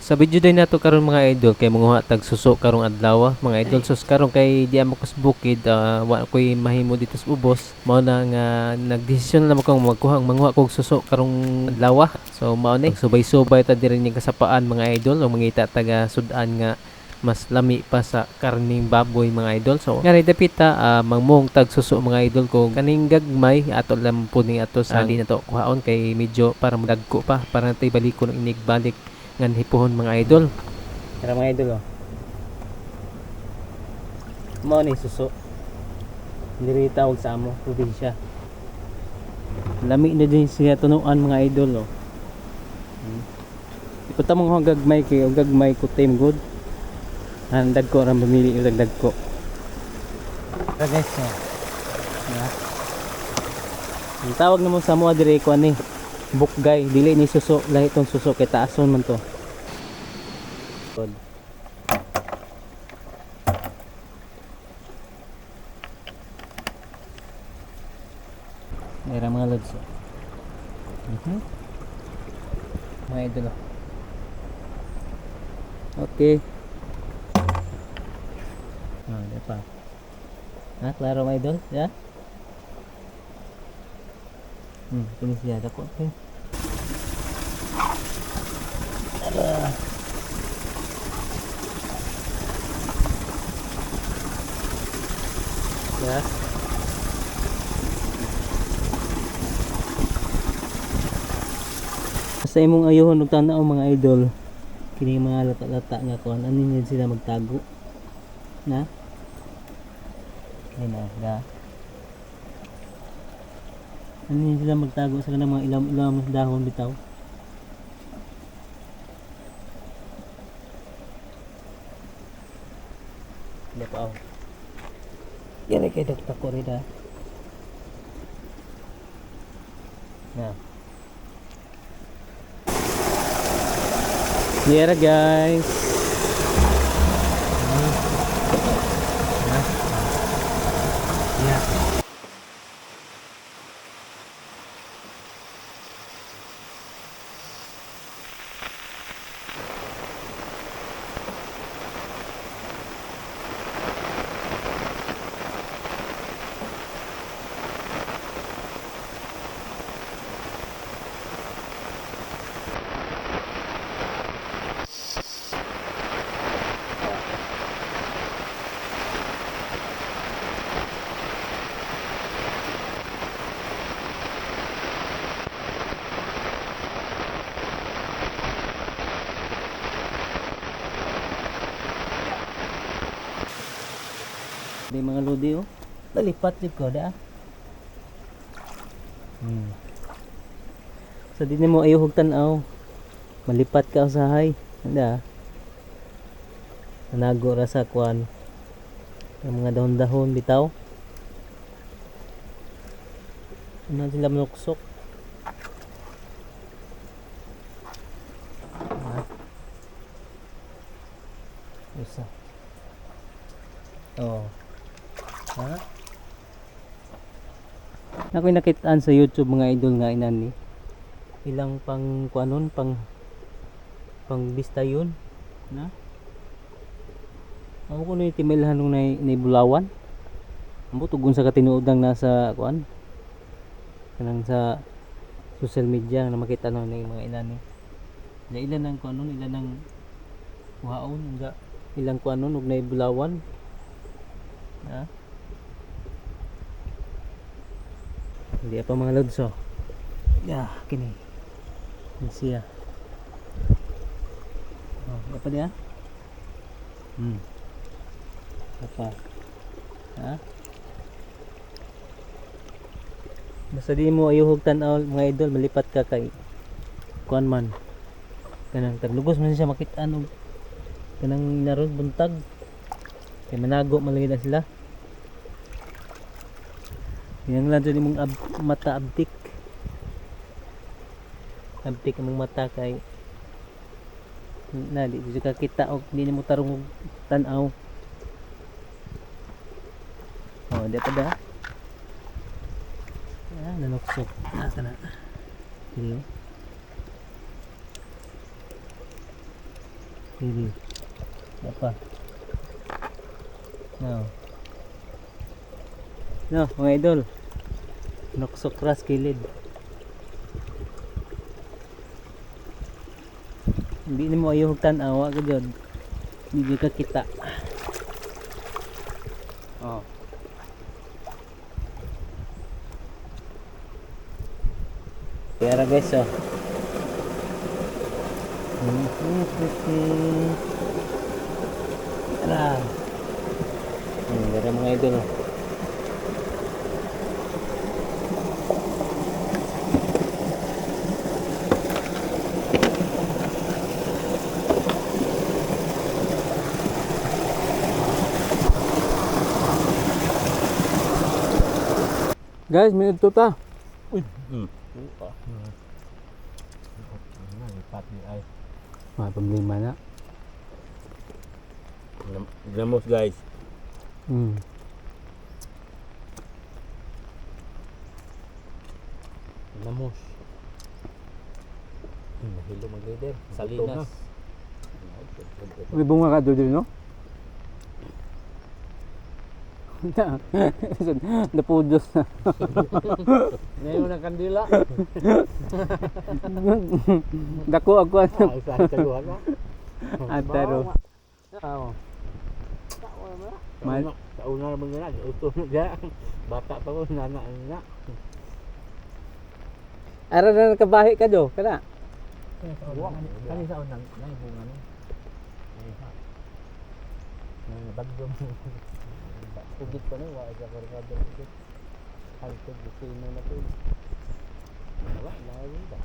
Sa video din nato karon mga idol kay manguha tag suso karong adlaw mga idol. So karon kay di amo kas bukid wa koy mahimo dito sa ubos. Mao na nga nagdesisyon na mo kong magkuha manguha kog suso karong adlaw. So mao ni subay-subay ta diri ni kasapaan mga idol o mangita taga sudan nga mas lami pa sa karning baboy mga idol. So ngari dapita mangmong tag suso mga idol ko kaning gagmay ato lang po ni ato sa di na to kuhaon kay medyo para madagko pa para natay balikon og inig balik ngan hipuhon mga idol. Tara mga idol mao ni suso diri tawag sa amo probinsya. Lami na din siya tunuan mga idol ikuta mong gagmay kay og gagmay ko team good handag ko ram pamili og dagdag ko. Tara guys ang tawag namo sa mo diri ko ani bukgay dili ni suso lahi tong suso kay taason man to. Meron mga lods mga idol okay di pa klaro mga idol ya tulis siya dako okay. Ya. Sa imong ayohon og tanaw mga idol kini mga lata-lata nga kuan ano yun sila magtago na ayun na ano yun sila magtago sa kanang mga ilam-ilam dahon bitaw. Hindi pa ako yan ay kay Dr. Corrida na here guys di mga lodi nalipat ko da so di mo ayaw hug tanaw malipat ka usahay da nanago ra sa kwan ang mga dahon-dahon bitaw ano sila manuksok isa ha? Ako'y nakitaan sa YouTube mga idol nga inan ni ilang pang kuanon pang bista yun na ako ko na itimilhan nung naibulawan ambot ugon sa katinuodang nasa kuan kanang sa social media na makita na ng mga inan ni ilan ang kuanon ilan ang kuhaon ilang kuanon ug naibulawan ha hindi pa mga lods kini siya apa dia apa ha basta di mo ayuhog tanaw mga idol malipat ka kay kuan man kanang taglugos man siya makit-an og kanang naron buntag kay manago malagay na sila. Yang lang dyan mong mata abdik ang mata kay na di ka kita o hindi mo tarong tanaw di pa da nanuksok ka na Pili. Apa? No. No, mga idol. Noksokras kilid. Hindi na mo ayaw tanawa ka dyan. Hindi ka kita. Oh. Kaya guys, oh. Tara. Dari mga idol, oh. Guys, minute to ta. Uy. Lupa. Lipat ni ay. Mga problema na. Gamos guys. Gamos. Nahilo mag-leader. Salinas. May bunga ka doon, no? Napudos na. Ngayon ng kandila. Dako ako. Isa sa luha ka. Ataro. Sa una naman nila. Uto na dyan. Bata pa ko. Nana na. Ara na nakabahi ka do, kana? Kani sa unang naibungan. Bagdom. Ugit pa na, wala ka kargado ugit. Hangtod, gusto mo na po. Wala, lahat ba?